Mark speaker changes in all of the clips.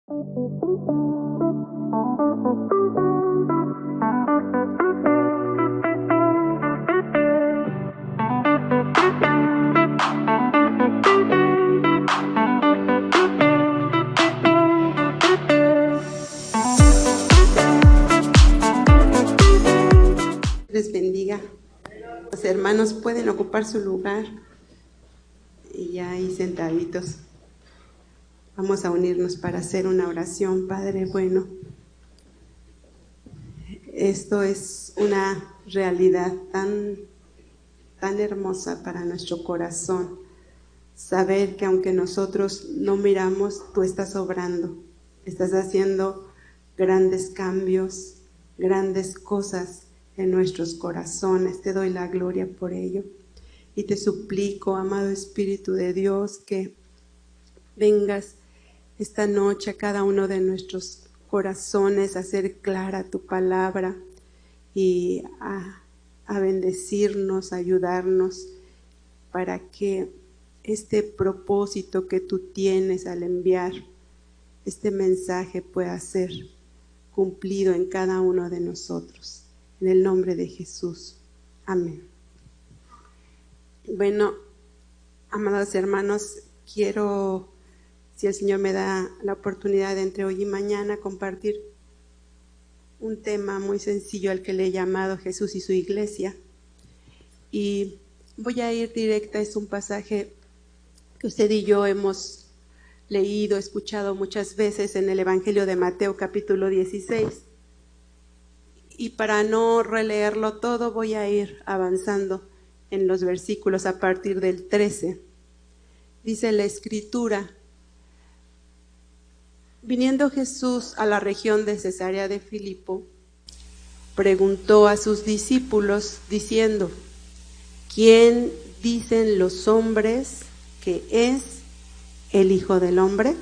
Speaker 1: Les bendiga. Los hermanos pueden ocupar su lugar y ya ahí sentaditos. Vamos a unirnos para hacer una oración. Padre bueno, esto es una realidad tan hermosa para nuestro corazón. Saber que aunque nosotros no miramos, tú estás obrando, estás haciendo grandes cambios, grandes cosas en nuestros corazones. Te doy la gloria por ello y te suplico, amado Espíritu de Dios, que vengas esta noche a cada uno de nuestros corazones a hacer clara tu palabra y a bendecirnos, a ayudarnos para que este propósito que tú tienes al enviar este mensaje pueda ser cumplido en cada uno de nosotros. En el nombre de Jesús. Amén. Bueno, amados hermanos, quiero, si el Señor me da la oportunidad de entre hoy y mañana, compartir un tema muy sencillo al que le he llamado Jesús y su iglesia. Y voy a ir directa, es un pasaje que usted y yo hemos leído, escuchado muchas veces en el Evangelio de Mateo capítulo 16. Y para no releerlo todo, voy a ir avanzando en los versículos a partir del 13. Dice la Escritura: viniendo Jesús a la región de Cesarea de Filipo, preguntó a sus discípulos diciendo: ¿quién dicen los hombres que es el Hijo del Hombre?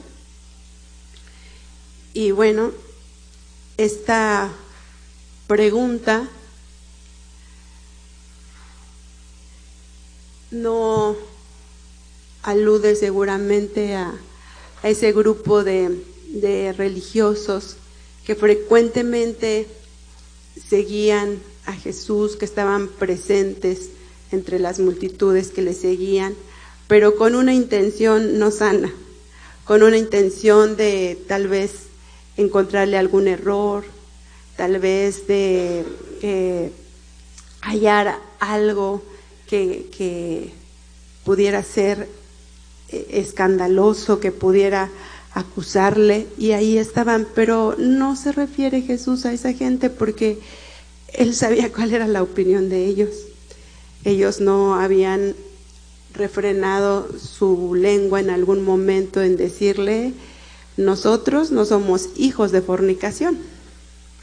Speaker 1: Y bueno, esta pregunta no alude seguramente a ese grupo de religiosos que frecuentemente seguían a Jesús, que estaban presentes entre las multitudes que le seguían, pero con una intención no sana, con una intención de tal vez encontrarle algún error, tal vez de hallar algo que pudiera ser escandaloso, que pudiera acusarle, y ahí estaban. Pero no se refiere Jesús a esa gente, porque Él sabía cuál era la opinión de ellos. Ellos no habían refrenado su lengua en algún momento en decirle: nosotros no somos hijos de fornicación,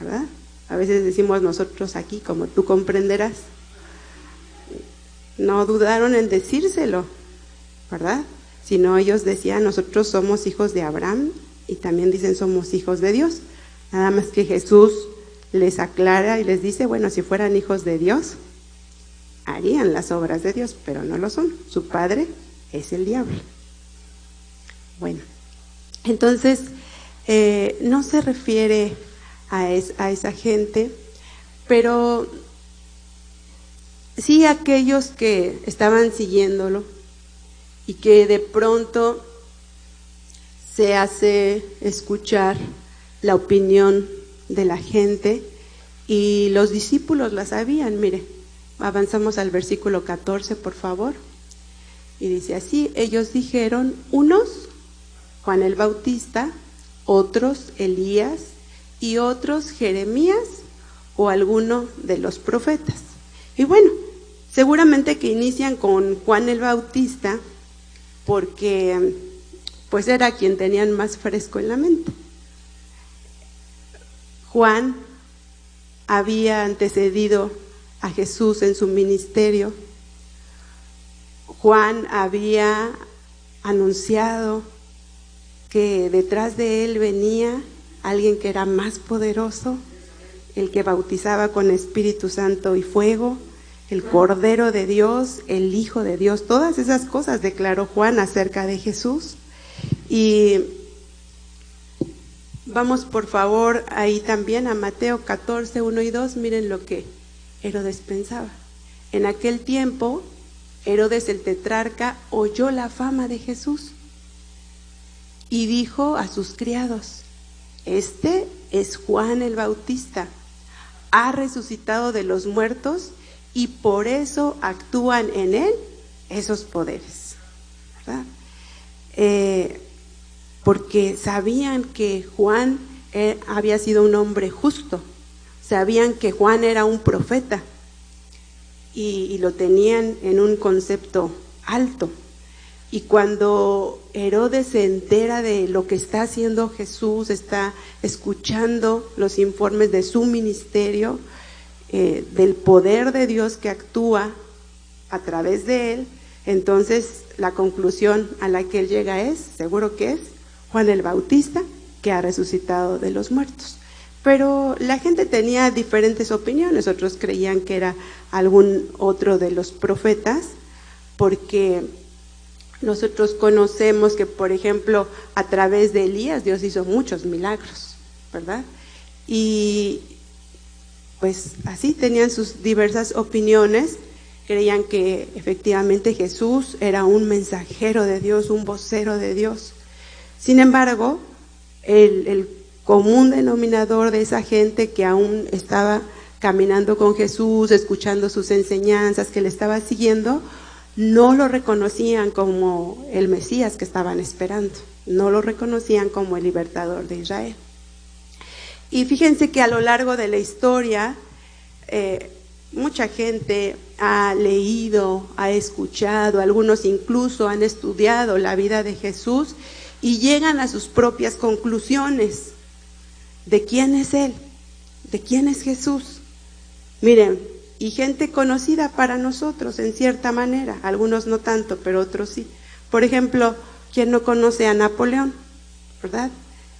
Speaker 1: ¿verdad? A veces decimos nosotros aquí, como tú comprenderás. No dudaron en decírselo, ¿verdad? Sino ellos decían: nosotros somos hijos de Abraham, y también dicen somos hijos de Dios. Nada más que Jesús les aclara y les dice: bueno, si fueran hijos de Dios, harían las obras de Dios, pero no lo son. Su padre es el diablo. Bueno, entonces no se refiere a esa gente, pero sí a aquellos que estaban siguiéndolo y que de pronto se hace escuchar la opinión de la gente, y los discípulos la sabían. Mire, avanzamos al versículo 14, por favor, y dice así: ellos dijeron, unos Juan el Bautista, otros Elías, y otros Jeremías o alguno de los profetas. Y bueno, seguramente que inician con Juan el Bautista porque pues era quien tenían más fresco en la mente. Juan había antecedido a Jesús en su ministerio. Juan había anunciado que detrás de él venía alguien que era más poderoso, el que bautizaba con Espíritu Santo y fuego, el Cordero de Dios, el Hijo de Dios. Todas esas cosas declaró Juan acerca de Jesús. Y Vamos por favor ahí también a Mateo 14, 1 y 2, miren lo que Herodes pensaba. En aquel tiempo, Herodes el tetrarca oyó la fama de Jesús y dijo a sus criados: este es Juan el Bautista, ha resucitado de los muertos y por eso actúan en él esos poderes, ¿verdad? Porque sabían que Juan había sido un hombre justo, sabían que Juan era un profeta y lo tenían en un concepto alto. Y cuando Herodes se entera de lo que está haciendo Jesús, está escuchando los informes de su ministerio, del poder de Dios que actúa a través de él, entonces la conclusión a la que él llega es, seguro que es Juan el Bautista, que ha resucitado de los muertos. Pero la gente tenía diferentes opiniones, otros creían que era algún otro de los profetas, porque nosotros conocemos que, por ejemplo, a través de Elías Dios hizo muchos milagros, ¿verdad? Y pues así tenían sus diversas opiniones, creían que efectivamente Jesús era un mensajero de Dios, un vocero de Dios. Sin embargo, el común denominador de esa gente que aún estaba caminando con Jesús, escuchando sus enseñanzas, que le estaba siguiendo, no lo reconocían como el Mesías que estaban esperando, no lo reconocían como el libertador de Israel. Y fíjense que a lo largo de la historia, mucha gente ha leído, ha escuchado, algunos incluso han estudiado la vida de Jesús y llegan a sus propias conclusiones de quién es Él, de quién es Jesús. Miren, y gente conocida para nosotros en cierta manera, algunos no tanto, pero otros sí. Por ejemplo, ¿quién no conoce a Napoleón? ¿Verdad?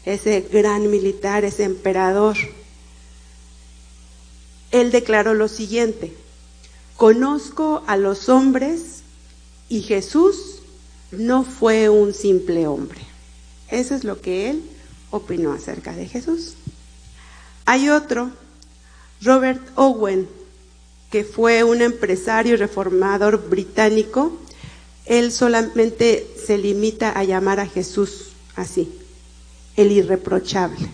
Speaker 1: Ese gran militar, ese emperador. Él declaró lo siguiente: conozco a los hombres y Jesús no fue un simple hombre. Eso es lo que él opinó acerca de Jesús. Hay otro, Robert Owen, que fue un empresario y reformador británico. Él solamente se limita a llamar a Jesús así, el irreprochable.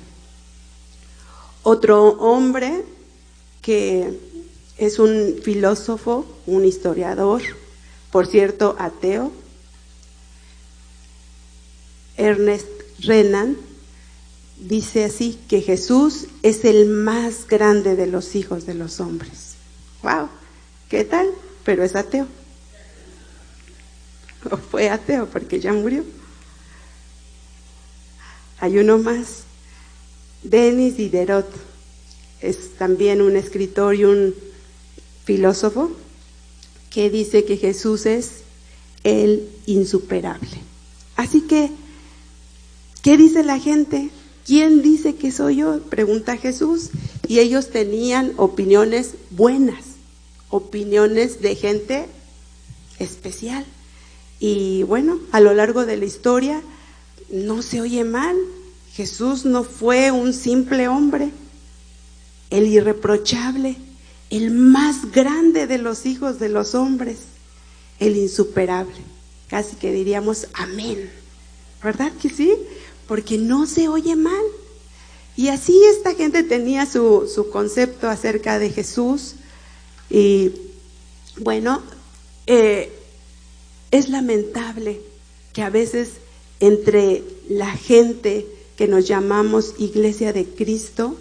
Speaker 1: Otro hombre que es un filósofo, un historiador, por cierto, ateo, Ernest Renan, dice así, que Jesús es el más grande de los hijos de los hombres. ¡Wow! ¿Qué tal? Pero es ateo. O fue ateo porque ya murió. Hay uno más, Denis Diderot, es también un escritor y un filósofo que dice que Jesús es el insuperable. Así que, ¿qué dice la gente? ¿Quién dice que soy yo?, pregunta Jesús. Y ellos tenían opiniones buenas, opiniones de gente especial. Y bueno, a lo largo de la historia no se oye mal. Jesús no fue un simple hombre, el irreprochable, el más grande de los hijos de los hombres, el insuperable. Casi que diríamos amén, ¿verdad que sí? Porque no se oye mal. Y así esta gente tenía su concepto acerca de Jesús. Y bueno, es lamentable que a veces entre la gente que nos llamamos Iglesia de Cristo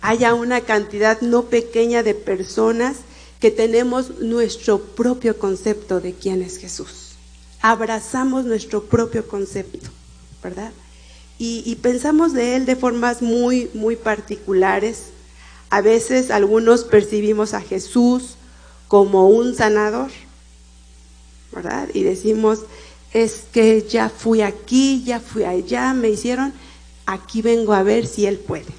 Speaker 1: haya una cantidad no pequeña de personas que tenemos nuestro propio concepto de quién es Jesús. Abrazamos nuestro propio concepto, ¿verdad? Y pensamos de Él de formas muy, muy particulares. A veces algunos percibimos a Jesús como un sanador, ¿verdad? Y decimos, es que ya fui aquí, ya fui allá, me hicieron, aquí vengo a ver si Él puede.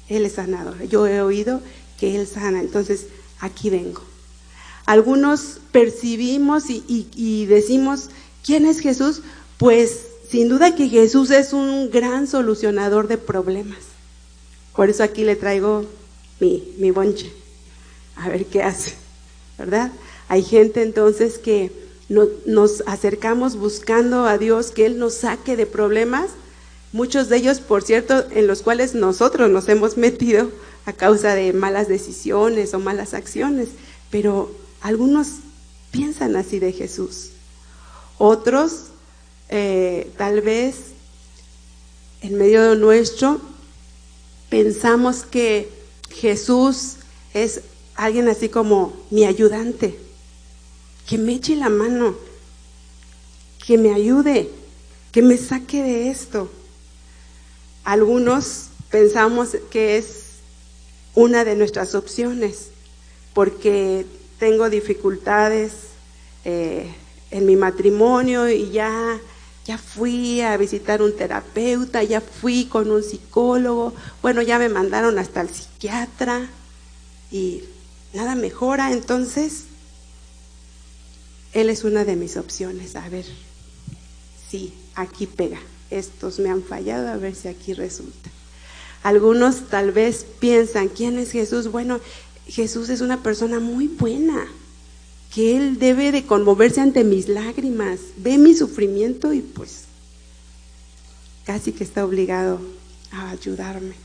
Speaker 1: Él es sanador. Yo he oído que Él sana, entonces aquí vengo. Algunos percibimos y decimos, ¿quién es Jesús? Pues sin duda que Jesús es un gran solucionador de problemas. Por eso aquí le traigo mi bonche, a ver qué hace, ¿verdad? Hay gente entonces que nos acercamos buscando a Dios que Él nos saque de problemas, muchos de ellos, por cierto, en los cuales nosotros nos hemos metido a causa de malas decisiones o malas acciones, pero algunos piensan así de Jesús. Otros, tal vez, en medio de nuestro, pensamos que Jesús es alguien así como mi ayudante, que me eche la mano, que me ayude, que me saque de esto. Algunos pensamos que es una de nuestras opciones, porque tengo dificultades en mi matrimonio y ya fui a visitar un terapeuta, ya fui con un psicólogo, bueno, ya me mandaron hasta el psiquiatra y nada mejora, entonces Él es una de mis opciones. A ver, sí, aquí pega, estos me han fallado, a ver si aquí resulta. Algunos tal vez piensan, ¿quién es Jesús? Bueno, Jesús es una persona muy buena, que Él debe de conmoverse ante mis lágrimas, ve mi sufrimiento y pues casi que está obligado a ayudarme.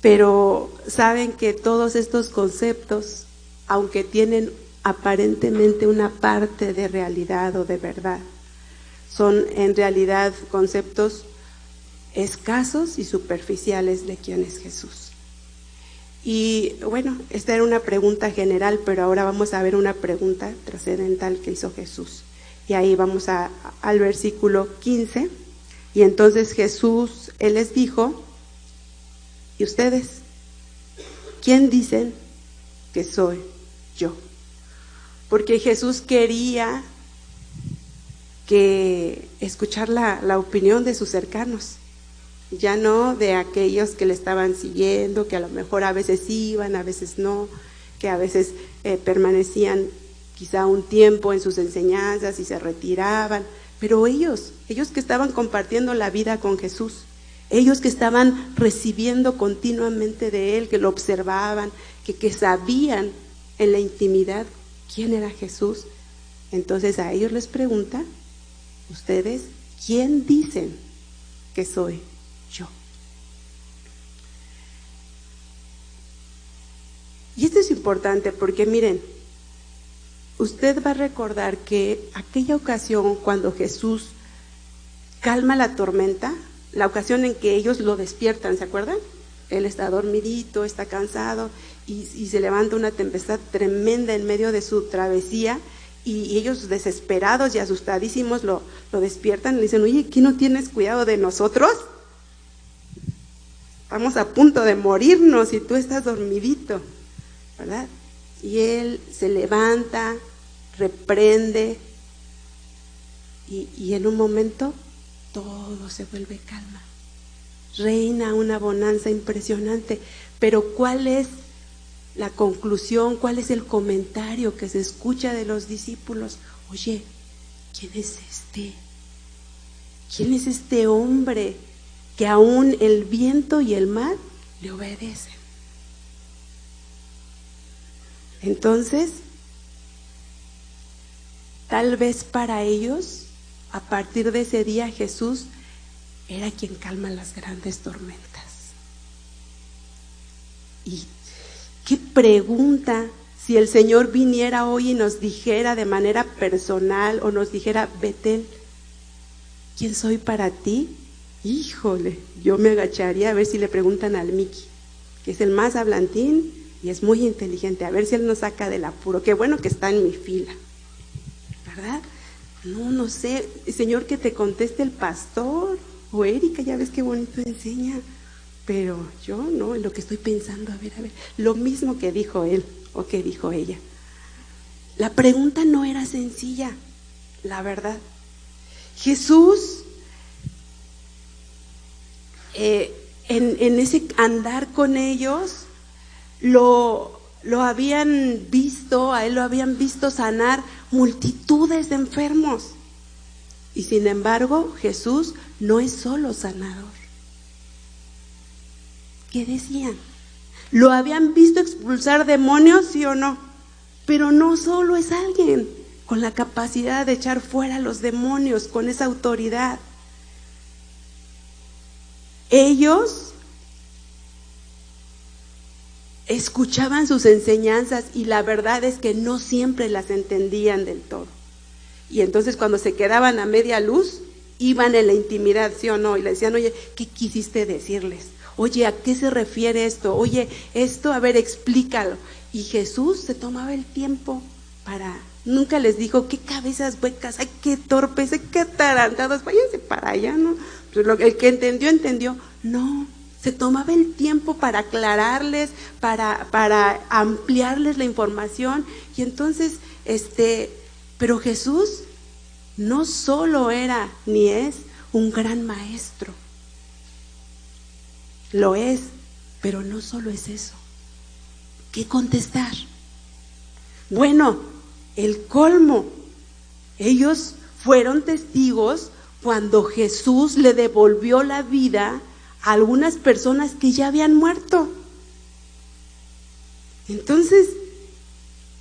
Speaker 1: Pero saben que todos estos conceptos, aunque tienen aparentemente una parte de realidad o de verdad, son en realidad conceptos escasos y superficiales de quién es Jesús. Y bueno, esta era una pregunta general, pero ahora vamos a ver una pregunta trascendental que hizo Jesús. Y ahí vamos al versículo 15. Y entonces Jesús, Él les dijo, ¿y ustedes? ¿Quién dicen que soy yo? Porque Jesús quería escuchar la opinión de sus cercanos, ya no de aquellos que le estaban siguiendo, que a lo mejor a veces iban, a veces no, que a veces permanecían quizá un tiempo en sus enseñanzas y se retiraban, pero ellos que estaban compartiendo la vida con Jesús, ellos que estaban recibiendo continuamente de Él, que lo observaban, que sabían en la intimidad quién era Jesús, entonces a ellos les pregunta, ¿ustedes quién dicen que soy yo? Y esto es importante porque miren, usted va a recordar que aquella ocasión cuando Jesús calma la tormenta, la ocasión en que ellos lo despiertan, ¿se acuerdan? Él está dormidito, está cansado y se levanta una tempestad tremenda en medio de su travesía y ellos desesperados y asustadísimos lo despiertan y le dicen, oye, ¿qué no tienes cuidado de nosotros? Estamos a punto de morirnos y tú estás dormidito, ¿verdad? Y Él se levanta, reprende y en un momento todo se vuelve calma. Reina una bonanza impresionante, pero ¿cuál es la conclusión? ¿Cuál es el comentario que se escucha de los discípulos? Oye, ¿quién es este? ¿Quién es este hombre que aún el viento y el mar le obedecen? Entonces, tal vez para ellos, a partir de ese día, Jesús era quien calma las grandes tormentas. Y qué pregunta si el Señor viniera hoy y nos dijera de manera personal o nos dijera, Betel, ¿quién soy para ti? Híjole, yo me agacharía a ver si le preguntan al Miki, que es el más hablantín y es muy inteligente, a ver si él nos saca del apuro. Qué bueno que está en mi fila, ¿verdad? No sé, Señor, que te conteste el pastor o Erika, ya ves qué bonito enseña, pero yo no, en lo que estoy pensando, a ver, lo mismo que dijo él o que dijo ella. La pregunta no era sencilla, la verdad. Jesús, en ese andar con ellos, lo habían visto, a Él lo habían visto sanar multitudes de enfermos. Y sin embargo, Jesús no es solo sanador. ¿Qué decían? ¿Lo habían visto expulsar demonios, sí o no? Pero no solo es alguien con la capacidad de echar fuera a los demonios, con esa autoridad. Ellos escuchaban sus enseñanzas y la verdad es que no siempre las entendían del todo. Y entonces cuando se quedaban a media luz, iban en la intimidad, ¿sí o no? Y le decían, oye, ¿qué quisiste decirles? Oye, ¿a qué se refiere esto? Oye, esto, a ver, explícalo. Y Jesús se tomaba el tiempo para, nunca les dijo, qué cabezas huecas, ay, qué torpes, ay, qué atarantados, váyanse para allá, ¿no? Pues el que entendió, entendió. No, se tomaba el tiempo para aclararles, para ampliarles la información. Y entonces, pero Jesús no solo era ni es un gran maestro, lo es, pero no solo es eso. ¿Qué contestar? Bueno, el colmo. Ellos fueron testigos cuando Jesús le devolvió la vida a algunas personas que ya habían muerto. Entonces,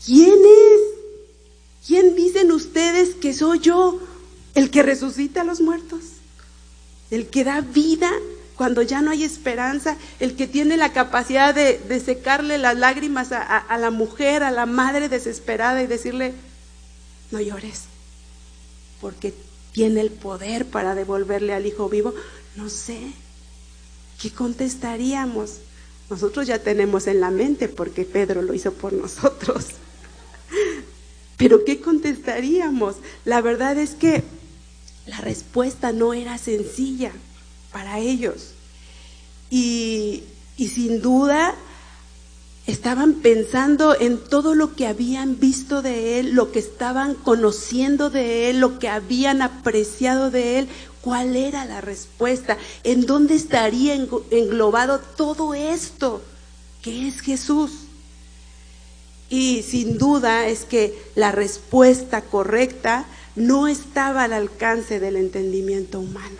Speaker 1: ¿quién es? ¿Quién dicen ustedes que soy yo? ¿El que resucita a los muertos? ¿El que da vida cuando ya no hay esperanza? ¿El que tiene la capacidad de secarle las lágrimas a la mujer, a la madre desesperada y decirle, no llores, porque tiene el poder para devolverle al hijo vivo? No sé, ¿qué contestaríamos? Nosotros ya tenemos en la mente porque Pedro lo hizo por nosotros. Pero ¿qué contestaríamos? La verdad es que la respuesta no era sencilla para ellos. Y sin duda estaban pensando en todo lo que habían visto de él, lo que estaban conociendo de él, lo que habían apreciado de él. ¿Cuál era la respuesta? ¿En dónde estaría englobado todo esto que es Jesús? Y sin duda es que la respuesta correcta no estaba al alcance del entendimiento humano.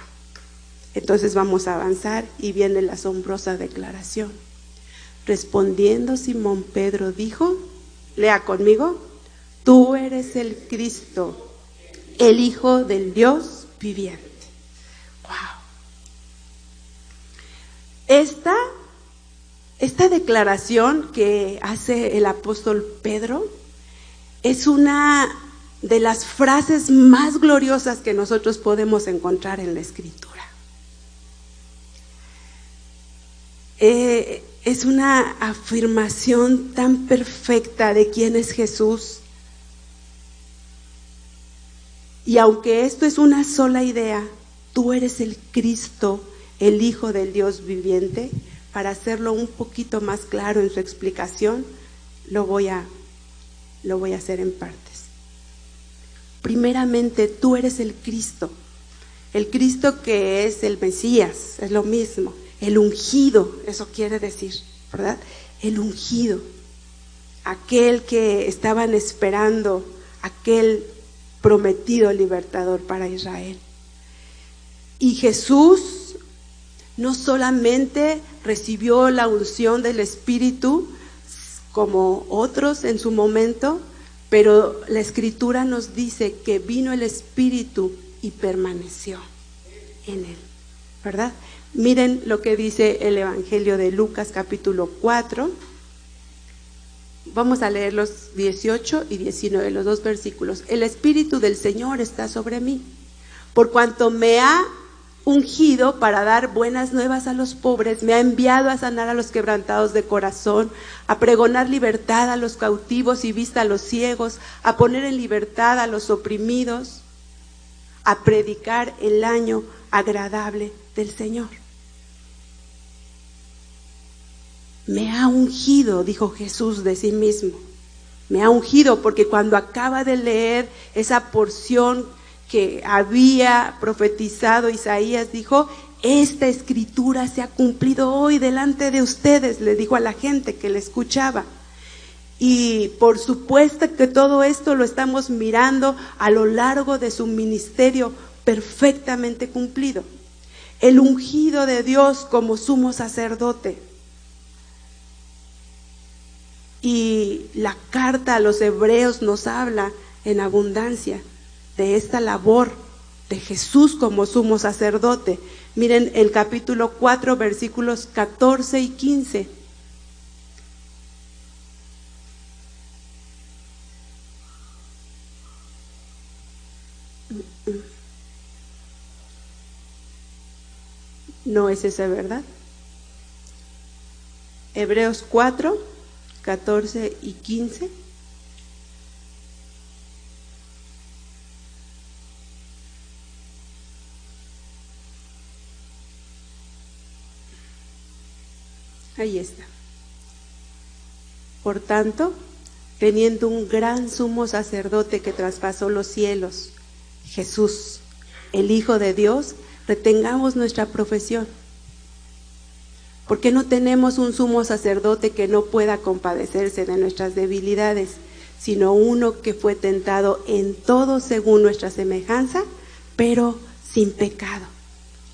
Speaker 1: Entonces vamos a avanzar y viene la asombrosa declaración. Respondiendo Simón Pedro dijo, lea conmigo, tú eres el Cristo, el Hijo del Dios viviente. Wow. Esta declaración que hace el apóstol Pedro es una de las frases más gloriosas que nosotros podemos encontrar en la Escritura. Es una afirmación tan perfecta de quién es Jesús. Y aunque esto es una sola idea, tú eres el Cristo, el Hijo del Dios viviente. Para hacerlo un poquito más claro en su explicación, lo voy a hacer en partes. Primeramente, tú eres el Cristo que es el Mesías, es lo mismo, el ungido, eso quiere decir, ¿verdad? El ungido, aquel que estaban esperando, aquel prometido libertador para Israel. Y Jesús no solamente recibió la unción del Espíritu como otros en su momento, pero la Escritura nos dice que vino el Espíritu y permaneció en él, ¿verdad? Miren lo que dice el Evangelio de Lucas capítulo 4. Vamos a leer los 18 y 19, los dos versículos. El Espíritu del Señor está sobre mí, por cuanto me ha ungido para dar buenas nuevas a los pobres, me ha enviado a sanar a los quebrantados de corazón, a pregonar libertad a los cautivos y vista a los ciegos, a poner en libertad a los oprimidos, a predicar el año agradable del Señor. Me ha ungido, dijo Jesús de sí mismo. Me ha ungido porque cuando acaba de leer esa porción que había profetizado Isaías, dijo, esta escritura se ha cumplido hoy delante de ustedes, le dijo a la gente que le escuchaba. Y por supuesto que todo esto lo estamos mirando a lo largo de su ministerio, perfectamente cumplido. El ungido de Dios como sumo sacerdote. Y la carta a los hebreos nos habla en abundancia de esta labor de Jesús como sumo sacerdote. Miren el capítulo 4, versículos 14 y 15. No es ese, ¿verdad? Hebreos 4, 14 y 15. Ahí está. Por tanto, teniendo un gran sumo sacerdote que traspasó los cielos, Jesús, el Hijo de Dios, retengamos nuestra profesión. ¿Por qué no tenemos un sumo sacerdote que no pueda compadecerse de nuestras debilidades, sino uno que fue tentado en todo según nuestra semejanza, pero sin pecado?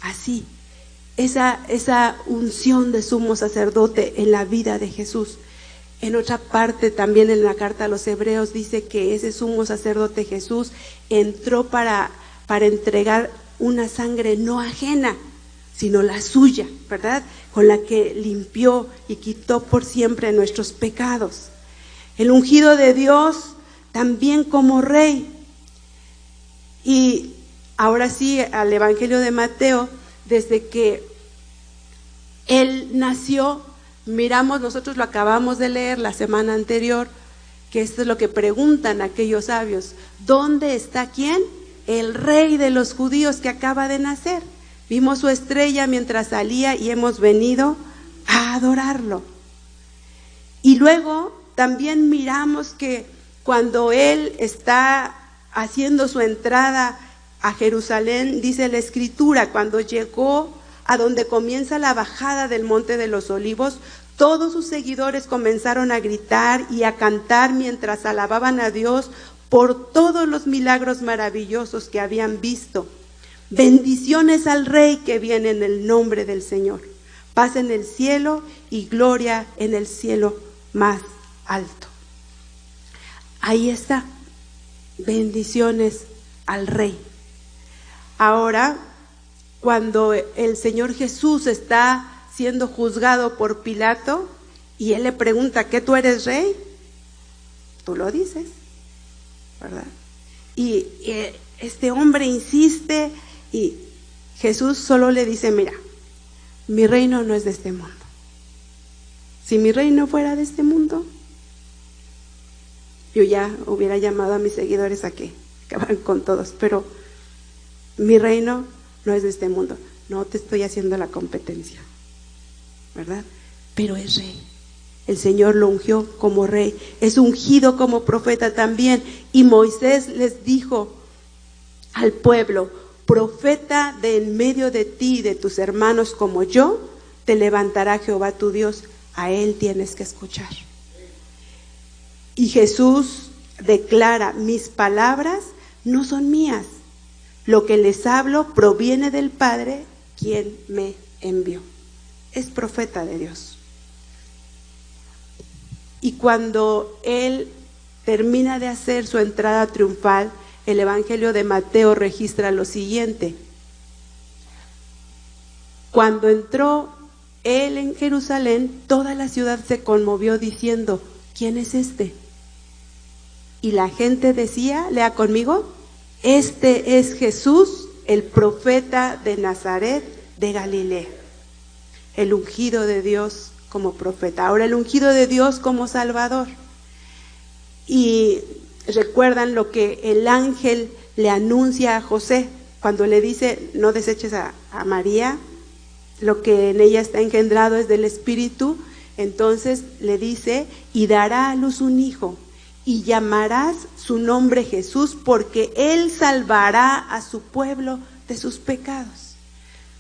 Speaker 1: Así, esa unción de sumo sacerdote en la vida de Jesús. En otra parte, también en la carta a los hebreos, dice que ese sumo sacerdote Jesús entró para entregar una sangre no ajena, sino la suya, ¿verdad? Con la que limpió y quitó por siempre nuestros pecados. El ungido de Dios también como rey. Y ahora sí, al Evangelio de Mateo, desde que Él nació, miramos, nosotros lo acabamos de leer la semana anterior, que esto es lo que preguntan aquellos sabios: ¿dónde está quién? El rey de los judíos que acaba de nacer. Vimos su estrella mientras salía y hemos venido a adorarlo. Y luego también miramos que cuando Él está haciendo su entrada a Jerusalén, dice la Escritura, cuando llegó a donde comienza la bajada del Monte de los Olivos, todos sus seguidores comenzaron a gritar y a cantar mientras alababan a Dios por todos los milagros maravillosos que habían visto. Bendiciones al Rey que viene en el nombre del Señor. Paz en el cielo y gloria en el cielo más alto. Ahí está. Bendiciones al Rey. Ahora, cuando el Señor Jesús está siendo juzgado por Pilato y él le pregunta: ¿qué, tú eres rey? Tú lo dices, ¿verdad? Y este hombre insiste y Jesús solo le dice: mira, mi reino no es de este mundo. Si mi reino fuera de este mundo, yo ya hubiera llamado a mis seguidores a que acabaran con todos, pero mi reino no es de este mundo. No te estoy haciendo la competencia, ¿verdad? Pero es rey. El Señor lo ungió como rey, es ungido como profeta también. Y Moisés les dijo al pueblo: profeta de en medio de ti y de tus hermanos como yo, te levantará Jehová tu Dios, a él tienes que escuchar. Y Jesús declara: mis palabras no son mías, lo que les hablo proviene del Padre, quien me envió. Es profeta de Dios. Y cuando él termina de hacer su entrada triunfal, el Evangelio de Mateo registra lo siguiente: cuando entró él en Jerusalén, toda la ciudad se conmovió diciendo: ¿quién es este? Y la gente decía, lea conmigo: este es Jesús, el profeta de Nazaret de Galilea. El ungido de Dios como profeta. Ahora el ungido de Dios como Salvador. Y recuerdan lo que el ángel le anuncia a José cuando le dice: no deseches a María, lo que en ella está engendrado es del Espíritu. Entonces le dice: y dará a luz un hijo, y llamarás su nombre Jesús, porque él salvará a su pueblo de sus pecados.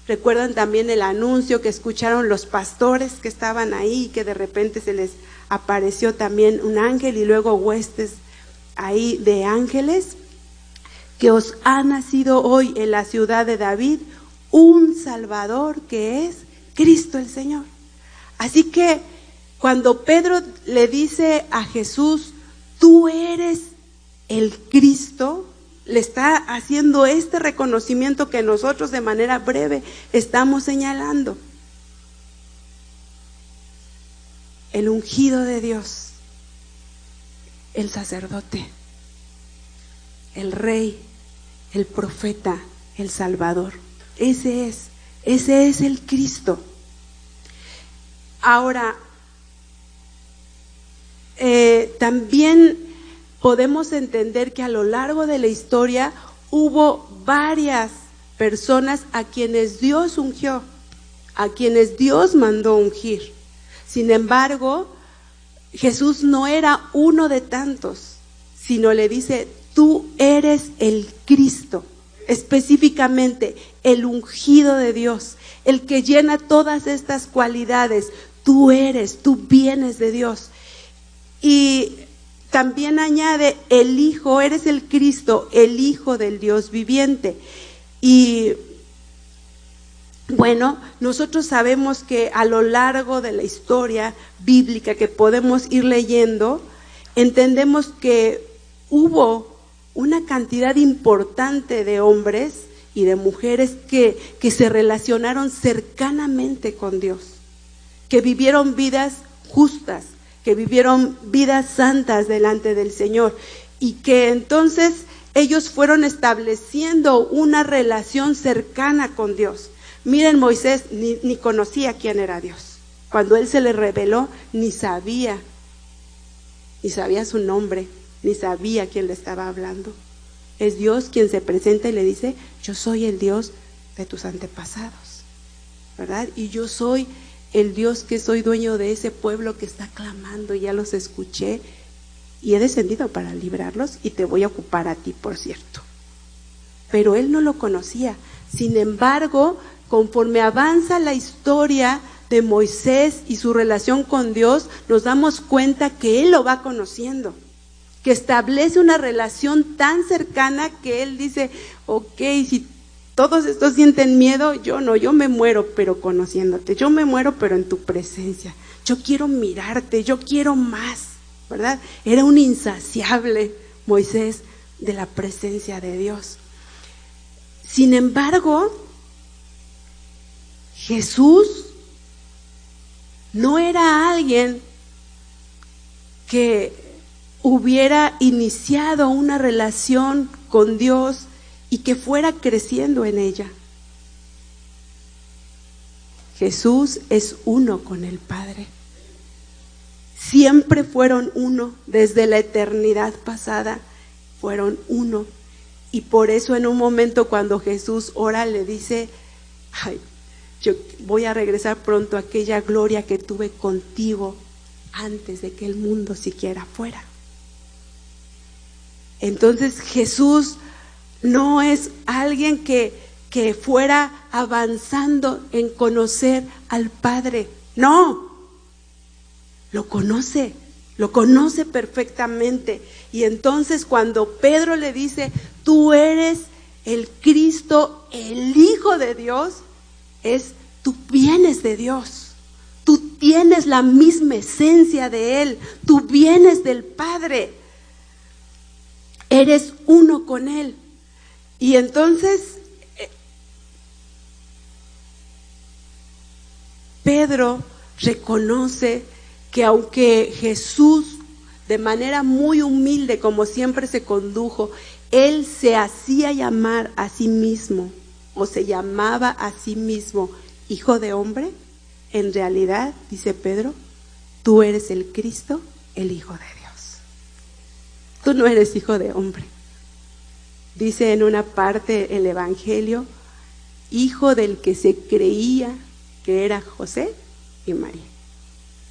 Speaker 1: Recuerdan también el anuncio que escucharon los pastores que estaban ahí, que de repente se les apareció también un ángel y luego huestes ahí de ángeles, que os ha nacido hoy en la ciudad de David un Salvador, que es Cristo el Señor. Así que cuando Pedro le dice a Jesús, tú eres el Cristo, le está haciendo este reconocimiento que nosotros de manera breve estamos señalando. El ungido de Dios, el sacerdote, el rey, el profeta, el Salvador. Ese es el Cristo. Ahora, también podemos entender que a lo largo de la historia hubo varias personas a quienes Dios ungió, a quienes Dios mandó ungir. Sin embargo, Jesús no era uno de tantos, sino le dice, tú eres el Cristo, específicamente el ungido de Dios, el que llena todas estas cualidades. Tú vienes de Dios. Y también añade, el Hijo, eres el Cristo, el Hijo del Dios viviente. Y bueno, nosotros sabemos que a lo largo de la historia bíblica que podemos ir leyendo, entendemos que hubo una cantidad importante de hombres y de mujeres que se relacionaron cercanamente con Dios, que vivieron vidas justas, que vivieron vidas santas delante del Señor, y que entonces ellos fueron estableciendo una relación cercana con Dios. Miren, Moisés ni conocía quién era Dios. Cuando él se le reveló, ni sabía su nombre, ni sabía quién le estaba hablando. Es Dios quien se presenta y le dice, yo soy el Dios de tus antepasados, ¿verdad? Y yo soy el Dios que soy dueño de ese pueblo que está clamando, ya los escuché y he descendido para librarlos y te voy a ocupar a ti, por cierto. Pero él no lo conocía. Sin embargo, conforme avanza la historia de Moisés y su relación con Dios, nos damos cuenta que él lo va conociendo, que establece una relación tan cercana que él dice, ok, si todos estos sienten miedo, yo no, yo me muero pero conociéndote, yo me muero pero en tu presencia, yo quiero mirarte, yo quiero más, ¿verdad? Era un insaciable Moisés de la presencia de Dios. Sin embargo, Jesús no era alguien que hubiera iniciado una relación con Dios y que fuera creciendo en ella. Jesús es uno con el Padre. Siempre fueron uno, desde la eternidad pasada fueron uno. Y por eso en un momento cuando Jesús ora le dice, ay, yo voy a regresar pronto a aquella gloria que tuve contigo antes de que el mundo siquiera fuera. Entonces Jesús no es alguien que fuera avanzando en conocer al Padre. No, lo conoce perfectamente. Y entonces cuando Pedro le dice, tú eres el Cristo, el Hijo de Dios, tú vienes de Dios. Tú tienes la misma esencia de Él. Tú vienes del Padre. Eres uno con Él. Y entonces Pedro reconoce que aunque Jesús de manera muy humilde, como siempre se condujo, Él se hacía llamar a sí mismo, o se llamaba a sí mismo Hijo de Hombre, en realidad, dice Pedro, tú eres el Cristo, el Hijo de Dios. Tú no eres hijo de hombre. Dice en una parte el Evangelio, hijo del que se creía que era José y María.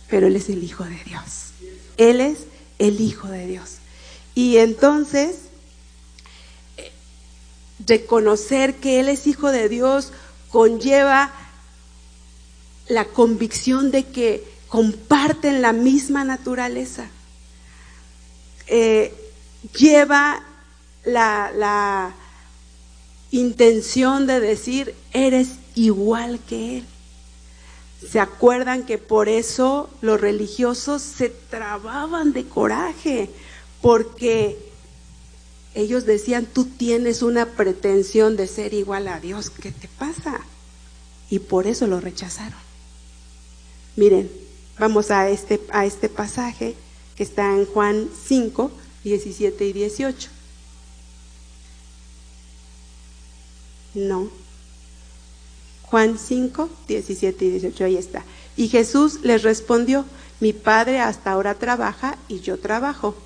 Speaker 1: Pero Él es el Hijo de Dios. Él es el Hijo de Dios. Y entonces, reconocer que Él es Hijo de Dios conlleva la convicción de que comparten la misma naturaleza. Lleva la intención de decir, eres igual que Él. ¿Se acuerdan que por eso los religiosos se trababan de coraje? Porque ellos decían, tú tienes una pretensión de ser igual a Dios, ¿qué te pasa? Y por eso lo rechazaron. Miren, vamos a este pasaje que está en Juan 5, 17 y 18. No. Juan 5, 17 y 18, ahí está. Y Jesús les respondió, mi Padre hasta ahora trabaja y yo trabajo.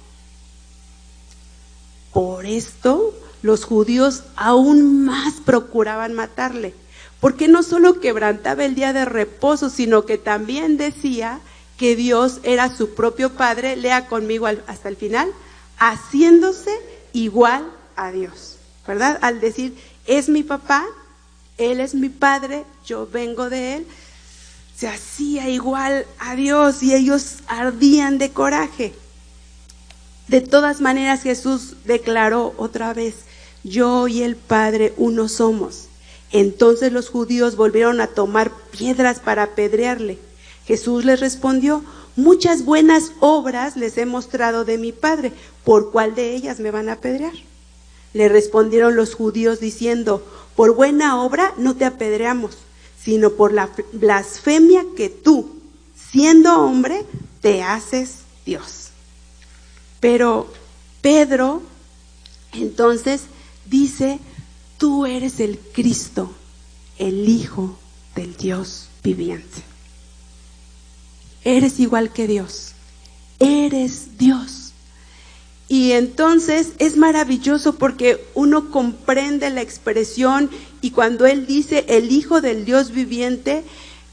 Speaker 1: Por esto los judíos aún más procuraban matarle, porque no solo quebrantaba el día de reposo, sino que también decía que Dios era su propio Padre, lea conmigo hasta el final, haciéndose igual a Dios, ¿verdad? Al decir, es mi papá, Él es mi Padre, yo vengo de Él, se hacía igual a Dios y ellos ardían de coraje. De todas maneras, Jesús declaró otra vez, yo y el Padre uno somos. Entonces los judíos volvieron a tomar piedras para apedrearle. Jesús les respondió, muchas buenas obras les he mostrado de mi Padre, ¿por cuál de ellas me van a apedrear? Le respondieron los judíos diciendo, por buena obra no te apedreamos, sino por la blasfemia que tú, siendo hombre, te haces Dios. Pero Pedro entonces dice, tú eres el Cristo, el Hijo del Dios viviente. Eres igual que Dios, eres Dios. Y entonces es maravilloso porque uno comprende la expresión y cuando él dice el Hijo del Dios viviente,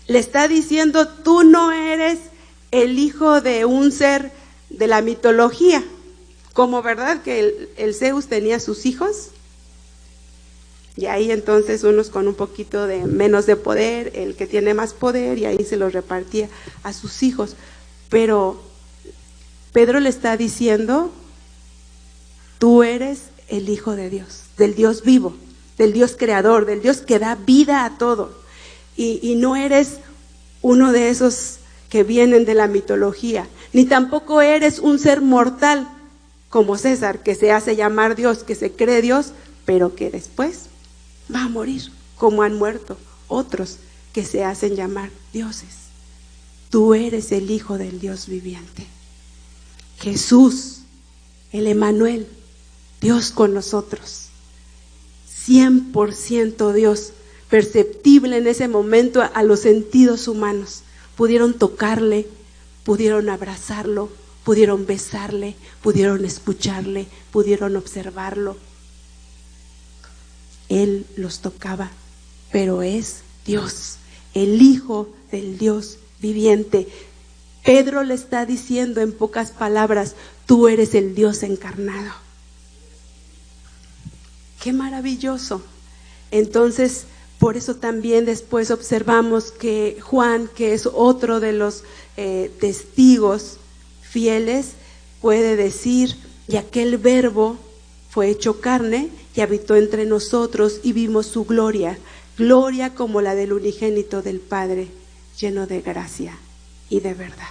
Speaker 1: le está diciendo, tú no eres el hijo de un ser de la mitología, como verdad que el Zeus tenía sus hijos, y ahí entonces unos con un poquito de menos de poder, el que tiene más poder, y ahí se los repartía a sus hijos. Pero Pedro le está diciendo, tú eres el Hijo de Dios, del Dios vivo, del Dios creador, del Dios que da vida a todo, y no eres uno de esos que vienen de la mitología, ni tampoco eres un ser mortal como César, que se hace llamar Dios, que se cree Dios, pero que después va a morir, como han muerto otros que se hacen llamar dioses. Tú eres el Hijo del Dios viviente. Jesús, el Emmanuel, Dios con nosotros, 100% Dios, perceptible en ese momento a los sentidos humanos. Pudieron tocarle, pudieron abrazarlo, pudieron besarle, pudieron escucharle, pudieron observarlo. Él los tocaba, pero es Dios, el Hijo del Dios viviente. Pedro le está diciendo en pocas palabras, tú eres el Dios encarnado. ¡Qué maravilloso! Entonces, por eso también después observamos que Juan, que es otro de los testigos fieles, puede decir, y aquel verbo fue hecho carne y habitó entre nosotros y vimos su gloria, gloria como la del unigénito del Padre, lleno de gracia y de verdad.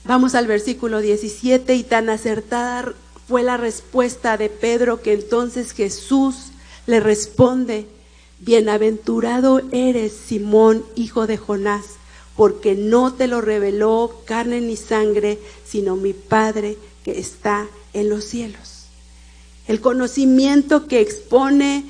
Speaker 1: Vamos al versículo 17, y tan acertada fue la respuesta de Pedro que entonces Jesús le responde, bienaventurado eres, Simón, hijo de Jonás, porque no te lo reveló carne ni sangre, sino mi Padre que está en los cielos. El conocimiento que expone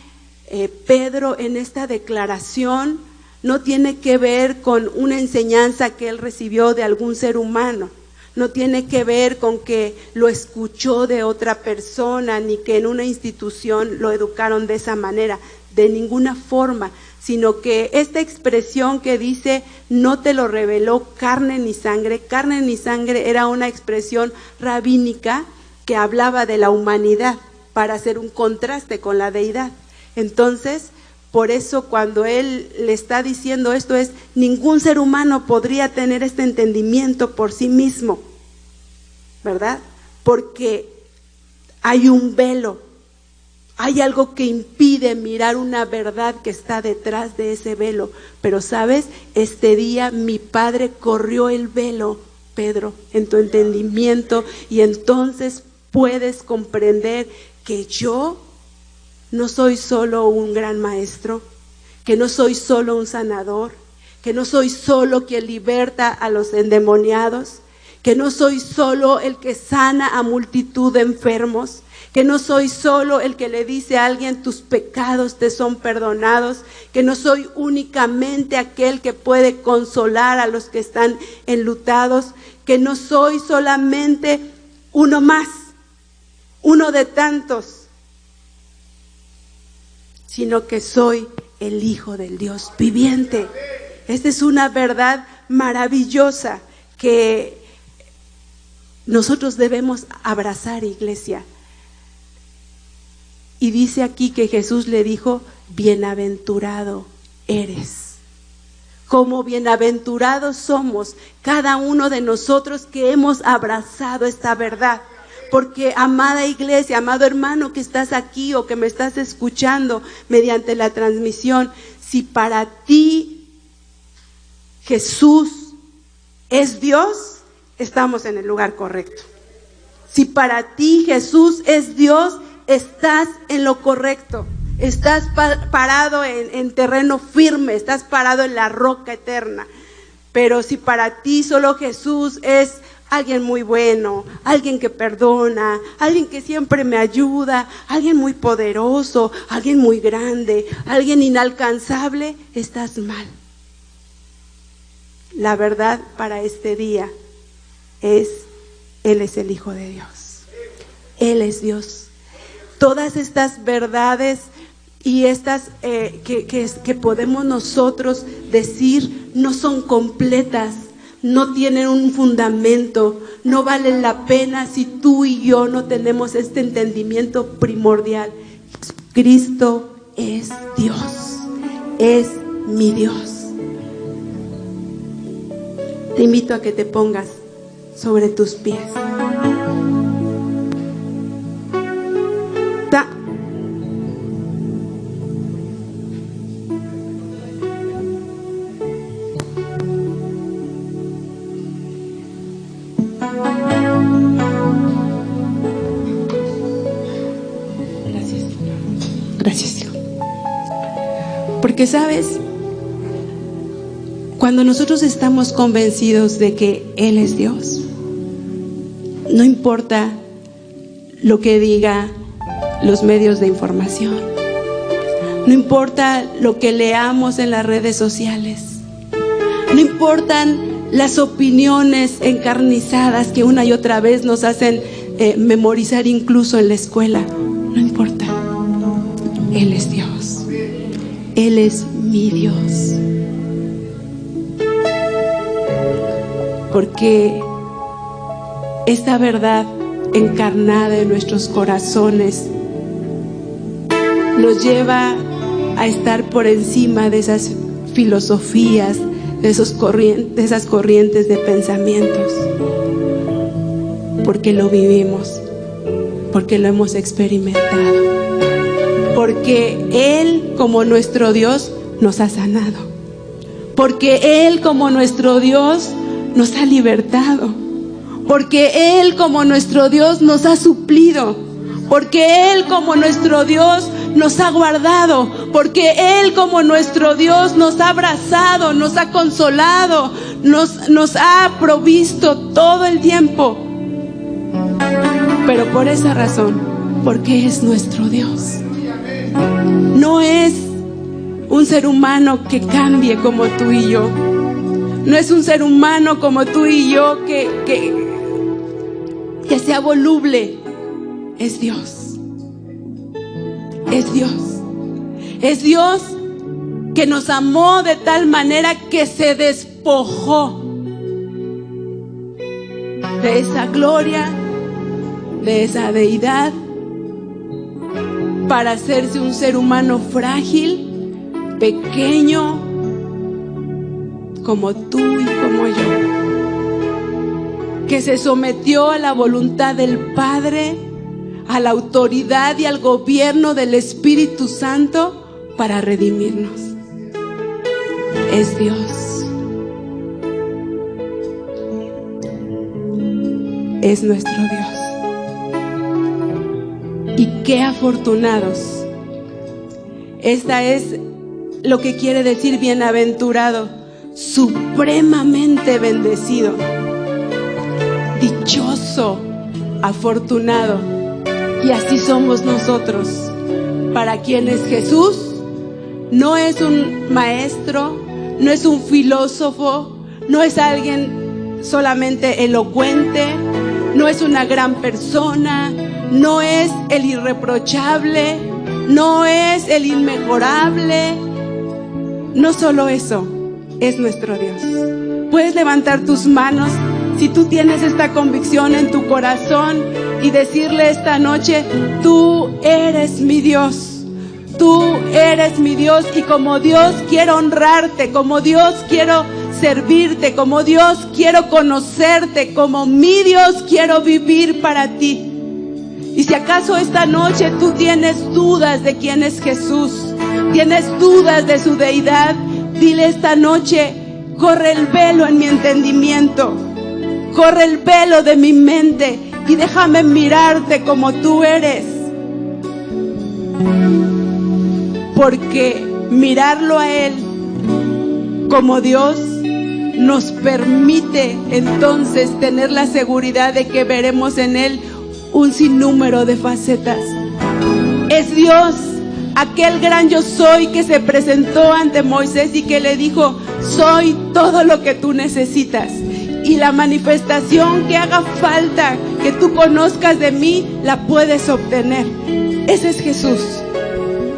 Speaker 1: Pedro en esta declaración no tiene que ver con una enseñanza que él recibió de algún ser humano, no tiene que ver con que lo escuchó de otra persona, ni que en una institución lo educaron de esa manera, de ninguna forma, sino que esta expresión que dice, no te lo reveló carne ni sangre era una expresión rabínica que hablaba de la humanidad para hacer un contraste con la deidad. Entonces, por eso cuando él le está diciendo esto es, ningún ser humano podría tener este entendimiento por sí mismo, ¿verdad? Porque hay un velo Hay algo que impide mirar una verdad que está detrás de ese velo. Pero ¿sabes? Este día mi Padre corrió el velo, Pedro, en tu entendimiento, y entonces puedes comprender que yo no soy solo un gran maestro, que no soy solo un sanador, que no soy solo quien liberta a los endemoniados, que no soy solo el que sana a multitud de enfermos, que no soy solo el que le dice a alguien tus pecados te son perdonados, que no soy únicamente aquel que puede consolar a los que están enlutados, que no soy solamente uno más, uno de tantos, sino que soy el Hijo del Dios viviente. Esta es una verdad maravillosa que nosotros debemos abrazar, iglesia. Y dice aquí que Jesús le dijo, bienaventurado eres. Como bienaventurados somos cada uno de nosotros que hemos abrazado esta verdad. Porque, amada iglesia, amado hermano que estás aquí o que me estás escuchando mediante la transmisión, si para ti Jesús es Dios, estamos en el lugar correcto. Si para ti Jesús es Dios, estás en lo correcto. Estás parado en terreno firme, estás parado en la roca eterna. Pero si para ti solo Jesús es alguien muy bueno, alguien que perdona, alguien que siempre me ayuda, alguien muy poderoso, alguien muy grande, alguien inalcanzable, estás mal. La verdad para este día es, Él es el Hijo de Dios. Él es Dios. Todas estas verdades y estas que podemos nosotros decir no son completas, no tienen un fundamento, no valen la pena si tú y yo no tenemos este entendimiento primordial. Cristo es Dios, es mi Dios. Te invito a que te pongas sobre tus pies. Gracias, Hijo. Porque sabes, cuando nosotros estamos convencidos de que Él es Dios, no importa lo que diga los medios de información, no importa lo que leamos en las redes sociales, no importan las opiniones encarnizadas que una y otra vez nos hacen memorizar incluso en la escuela, no importa. Él es Dios. Él es mi Dios. Porque esta verdad encarnada en nuestros corazones nos lleva a estar por encima de esas filosofías, de esas corrientes de pensamientos. Porque lo vivimos, porque lo hemos experimentado. Porque Él, como nuestro Dios, nos ha sanado. Porque Él, como nuestro Dios, nos ha libertado. Porque Él, como nuestro Dios, nos ha suplido. Porque Él, como nuestro Dios, nos ha guardado. Porque Él, como nuestro Dios, nos ha abrazado, nos ha consolado, nos ha provisto todo el tiempo. Pero por esa razón, porque es nuestro Dios. No es un ser humano que cambie como tú y yo. No es un ser humano como tú y yo que sea voluble. Es Dios. Es Dios. Es Dios que nos amó de tal manera que se despojó de esa gloria, de esa deidad, para hacerse un ser humano frágil, pequeño, como tú y como yo, que se sometió a la voluntad del Padre, a la autoridad y al gobierno del Espíritu Santo para redimirnos. Es Dios. Es nuestro Dios. Y qué afortunados. Esta es lo que quiere decir bienaventurado, supremamente bendecido, dichoso, afortunado. Y así somos nosotros, para quienes Jesús no es un maestro, no es un filósofo, no es alguien solamente elocuente, no es una gran persona, no es el irreprochable, no es el inmejorable. No solo eso, es nuestro Dios. Puedes levantar tus manos si tú tienes esta convicción en tu corazón y decirle esta noche: tú eres mi Dios, tú eres mi Dios, y como Dios quiero honrarte, como Dios quiero servirte, como Dios quiero conocerte, como mi Dios quiero vivir para ti. Y si acaso esta noche tú tienes dudas de quién es Jesús, tienes dudas de su deidad, dile esta noche: corre el velo en mi entendimiento, corre el velo de mi mente y déjame mirarte como tú eres. Porque mirarlo a Él como Dios nos permite entonces tener la seguridad de que veremos en Él un sinnúmero de facetas. Es Dios, aquel gran yo soy que se presentó ante Moisés y que le dijo: soy todo lo que tú necesitas, y la manifestación que haga falta que tú conozcas de mí la puedes obtener. Ese es Jesús.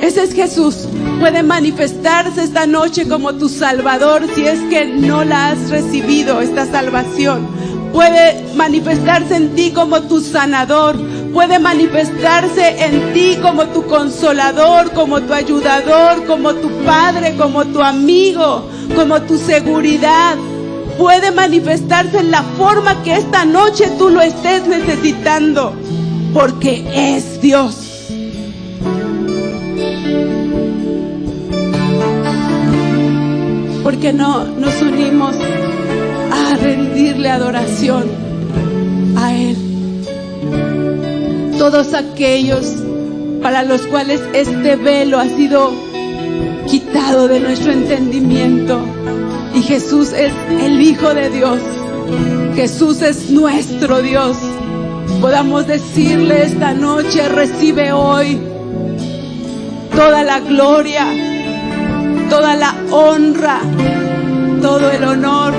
Speaker 1: Ese es Jesús. Puede manifestarse esta noche como tu Salvador si es que no la has recibido, esta salvación. Puede manifestarse en ti como tu sanador. Puede manifestarse en ti como tu consolador, como tu ayudador, como tu padre, como tu amigo, como tu seguridad. Puede manifestarse en la forma que esta noche tú lo estés necesitando, porque es Dios. Porque no nos unimos a rendirle adoración a Él. Todos aquellos para los cuales este velo ha sido quitado de nuestro entendimiento, y Jesús es el Hijo de Dios, Jesús es nuestro Dios, podamos decirle esta noche: recibe hoy toda la gloria, toda la honra, todo el honor,